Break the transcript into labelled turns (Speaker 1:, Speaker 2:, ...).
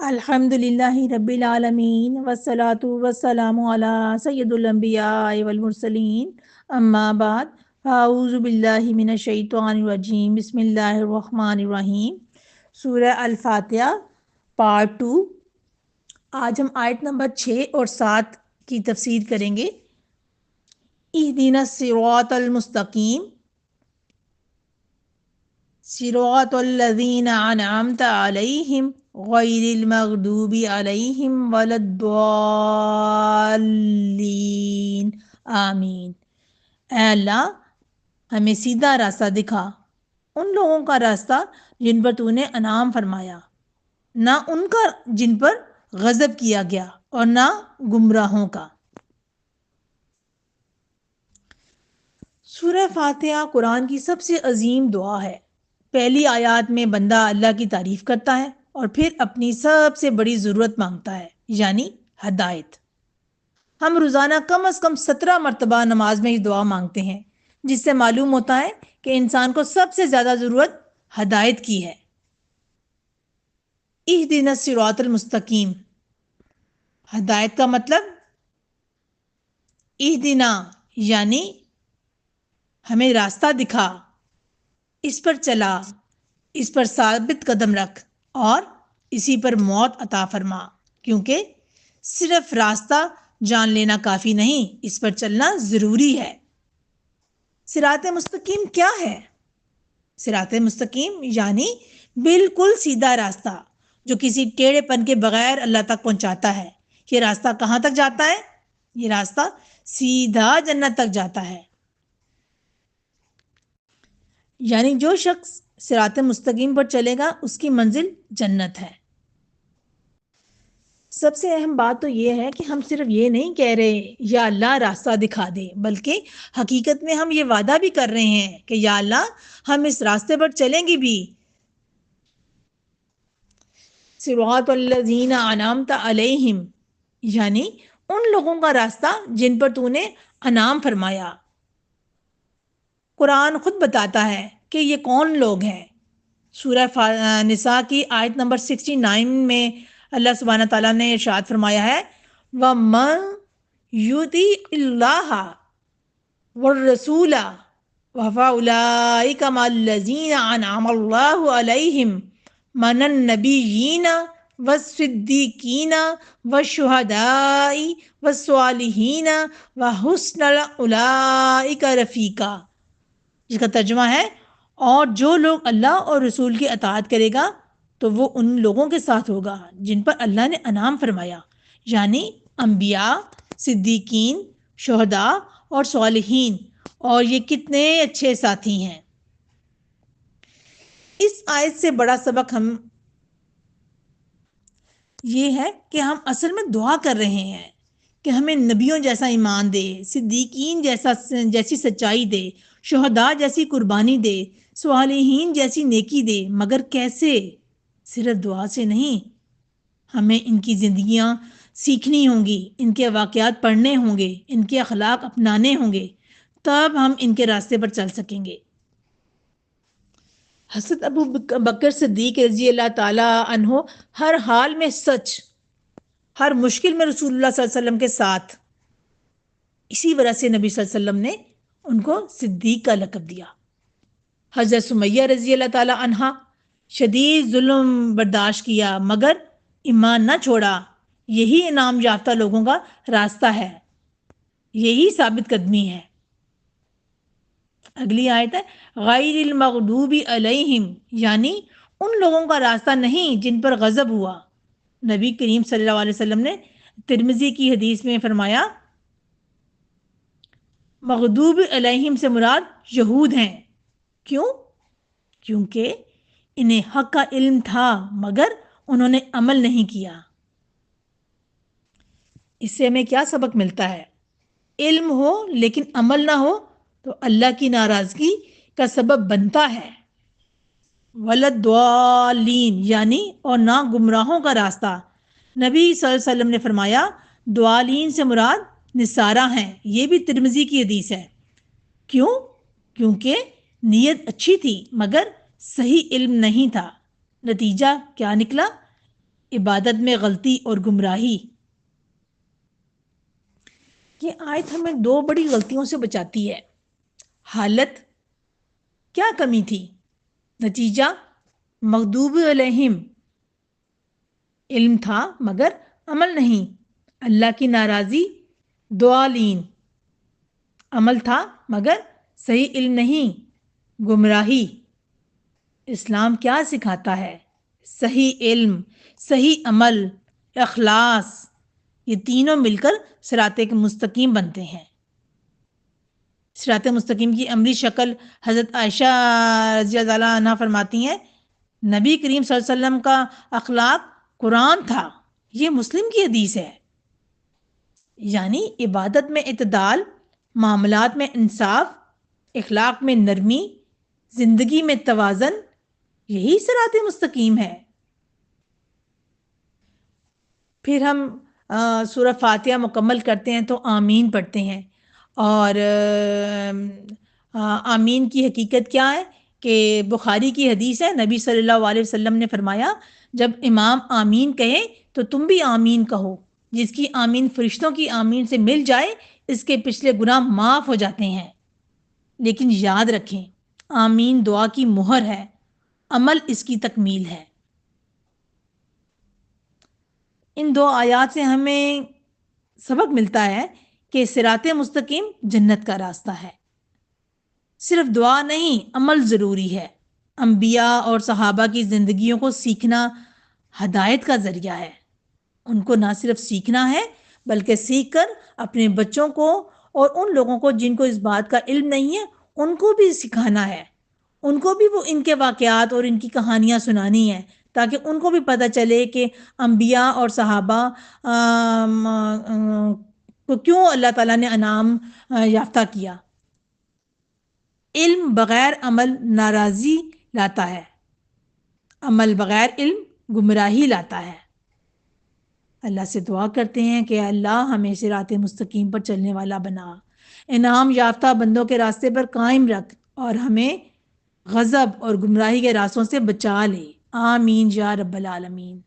Speaker 1: الحمدللہ رب العالمین والصلاة والسلام علی سید الانبیاء والمرسلین اما بعد اعوذ باللہ من الشیطان الرجیم بسم اللہ الرحمن الرحیم سورہ الفاتحہ پارٹ 2۔ آج ہم آیت نمبر 6 اور 7 کی تفسیر کریں گے۔ اہدنا الصراط المستقیم صراط الذین انعمت علیہم غیر المغضوب علیہم ولا الضالین آمین۔ اے اللہ ہمیں سیدھا راستہ دکھا، ان لوگوں کا راستہ جن پر تو نے انعام فرمایا، نہ ان کا جن پر غضب کیا گیا اور نہ گمراہوں کا۔ سورہ فاتحہ قرآن کی سب سے عظیم دعا ہے۔ پہلی آیات میں بندہ اللہ کی تعریف کرتا ہے اور پھر اپنی سب سے بڑی ضرورت مانگتا ہے، یعنی ہدایت۔ ہم روزانہ کم از کم 17 مرتبہ نماز میں یہ دعا مانگتے ہیں، جس سے معلوم ہوتا ہے کہ انسان کو سب سے زیادہ ضرورت ہدایت کی ہے۔ اہدنا الصراط المستقیم، ہدایت کا مطلب اہدنا یعنی ہمیں راستہ دکھا، اس پر چلا، اس پر ثابت قدم رکھ اور اسی پر موت عطا فرما، کیونکہ صرف راستہ جان لینا کافی نہیں، اس پر چلنا ضروری ہے۔ صراط مستقیم کیا ہے؟ صراط مستقیم یعنی بالکل سیدھا راستہ جو کسی ٹیڑھے پن کے بغیر اللہ تک پہنچاتا ہے۔ یہ راستہ کہاں تک جاتا ہے؟ یہ راستہ سیدھا جنت تک جاتا ہے۔ یعنی جو شخص صراط مستقیم پر چلے گا اس کی منزل جنت ہے۔ سب سے اہم بات تو یہ ہے کہ ہم صرف یہ نہیں کہہ رہے یا اللہ راستہ دکھا دے، بلکہ حقیقت میں ہم یہ وعدہ بھی کر رہے ہیں کہ یا اللہ ہم اس راستے پر چلیں گے بھی۔ صراط الذین انعمت علیہم یعنی ان لوگوں کا راستہ جن پر تو نے انعام فرمایا۔ قرآن خود بتاتا ہے کہ یہ کون لوگ ہیں۔ سورہ نساء کی آیت نمبر 69 میں اللہ سبحانہ تعالیٰ نے ارشاد فرمایا ہے وَمَن يُطِعِ اللَّهَ وَالرَّسُولَ فَأُولَئِكَ مَعَ الَّذِينَ أَنْعَمَ اللَّهُ عَلَيْهِمْ مِنَ النَّبِيِّينَ وَالصِّدِّيقِينَ وَالشُّهَدَاءِ وَالصَّالِحِينَ وَحُسْنَ أُولَئِكَ رَفِيقًا، جس کا ترجمہ ہے اور جو لوگ اللہ اور رسول کی اطاعت کرے گا تو وہ ان لوگوں کے ساتھ ہوگا جن پر اللہ نے انعام فرمایا، یعنی انبیاء، صدیقین، شہداء اور صالحین، اور یہ کتنے اچھے ساتھی ہیں۔ اس آیت سے بڑا سبق ہم یہ ہے کہ ہم اصل میں دعا کر رہے ہیں کہ ہمیں نبیوں جیسا ایمان دے، صدیقین جیسی سچائی دے، شہداء جیسی قربانی دے، صالحین جیسی نیکی دے، مگر کیسے؟ صرف دعا سے نہیں، ہمیں ان کی زندگیاں سیکھنی ہوں گی، ان کے واقعات پڑھنے ہوں گے، ان کے اخلاق اپنانے ہوں گے، تب ہم ان کے راستے پر چل سکیں گے۔ حضرت ابو بکر صدیق رضی اللہ تعالی عنہ ہر حال میں سچ، ہر مشکل میں رسول اللہ صلی اللہ علیہ وسلم کے ساتھ، اسی وجہ سے نبی صلی اللہ علیہ وسلم نے ان کو صدیق کا لقب دیا۔ حضرت سمیہ رضی اللہ تعالی عنہ شدید ظلم برداشت کیا مگر ایمان نہ چھوڑا۔ یہی انعام یافتہ لوگوں کا راستہ ہے، یہی ثابت قدمی ہے۔ اگلی آیت ہے غیر المغضوب علیہم یعنی ان لوگوں کا راستہ نہیں جن پر غضب ہوا۔ نبی کریم صلی اللہ علیہ وسلم نے ترمذی کی حدیث میں فرمایا مغضوب علیہم سے مراد یہود ہیں۔ کیوں؟ کیونکہ انہیں حق کا علم تھا مگر انہوں نے عمل نہیں کیا۔ اس سے ہمیں کیا سبق ملتا ہے؟ علم ہو لیکن عمل نہ ہو تو اللہ کی ناراضگی کا سبب بنتا ہے۔ وَلَدْضَالِّينَ یعنی اور نہ گمراہوں کا راستہ۔ نبی صلی اللہ علیہ وسلم نے فرمایا ضالین سے مراد نصارہ ہیں۔ یہ بھی ترمذی کی حدیث ہے۔ کیوں؟ کیونکہ نیت اچھی تھی مگر صحیح علم نہیں تھا۔ نتیجہ کیا نکلا؟ عبادت میں غلطی اور گمراہی. یہ آیت ہمیں دو بڑی غلطیوں سے بچاتی ہے. حالت کیا کمی تھی؟ نتیجہ مغضوب علیہم، علم تھا مگر عمل نہیں. اللہ کی ناراضی ضالین، عمل تھا مگر صحیح علم نہیں. گمراہی. اسلام کیا سکھاتا ہے؟ صحیح علم، صحیح عمل، اخلاص، یہ تینوں مل کر صراط مستقیم بنتے ہیں. صراط مستقیم کی عملی شکل حضرت عائشہ رضی اللہ عنہ فرماتی ہیں، نبی کریم صلی اللہ علیہ وسلم کا اخلاق قرآن تھا. یہ مسلم کی حدیث ہے. یعنی عبادت میں اعتدال، معاملات میں انصاف، اخلاق میں نرمی، زندگی میں توازن، یہی صراط مستقیم ہے. پھر ہم سورہ فاتحہ مکمل کرتے ہیں تو آمین پڑھتے ہیں. اور آمین کی حقیقت کیا ہے کہ بخاری کی حدیث ہے، نبی صلی اللہ علیہ وسلم نے فرمایا جب امام آمین کہے تو تم بھی آمین کہو. جس کی آمین فرشتوں کی آمین سے مل جائے اس کے پچھلے گناہ معاف ہو جاتے ہیں. لیکن یاد رکھیں آمین دعا کی مہر ہے، عمل اس کی تکمیل ہے. ان دو آیات سے ہمیں سبق ملتا ہے کہ صراط مستقیم جنت کا راستہ ہے. صرف دعا نہیں، عمل ضروری ہے. انبیاء اور صحابہ کی زندگیوں کو سیکھنا ہدایت کا ذریعہ ہے. ان کو نہ صرف سیکھنا ہے بلکہ سیکھ کر اپنے بچوں کو اور ان لوگوں کو جن کو اس بات کا علم نہیں ہے ان کو بھی سکھانا ہے. ان کو بھی وہ ان کے واقعات اور ان کی کہانیاں سنانی ہیں تاکہ ان کو بھی پتہ چلے کہ انبیاء اور صحابہ کو کیوں اللہ تعالیٰ نے انعام یافتہ کیا. علم بغیر عمل ناراضی لاتا ہے، عمل بغیر علم گمراہی لاتا ہے. اللہ سے دعا کرتے ہیں کہ اللہ ہمیں صراط مستقیم پر چلنے والا بنا، انعام یافتہ بندوں کے راستے پر قائم رکھ اور ہمیں غضب اور گمراہی کے راستوں سے بچا لے. آمین یا رب العالمین.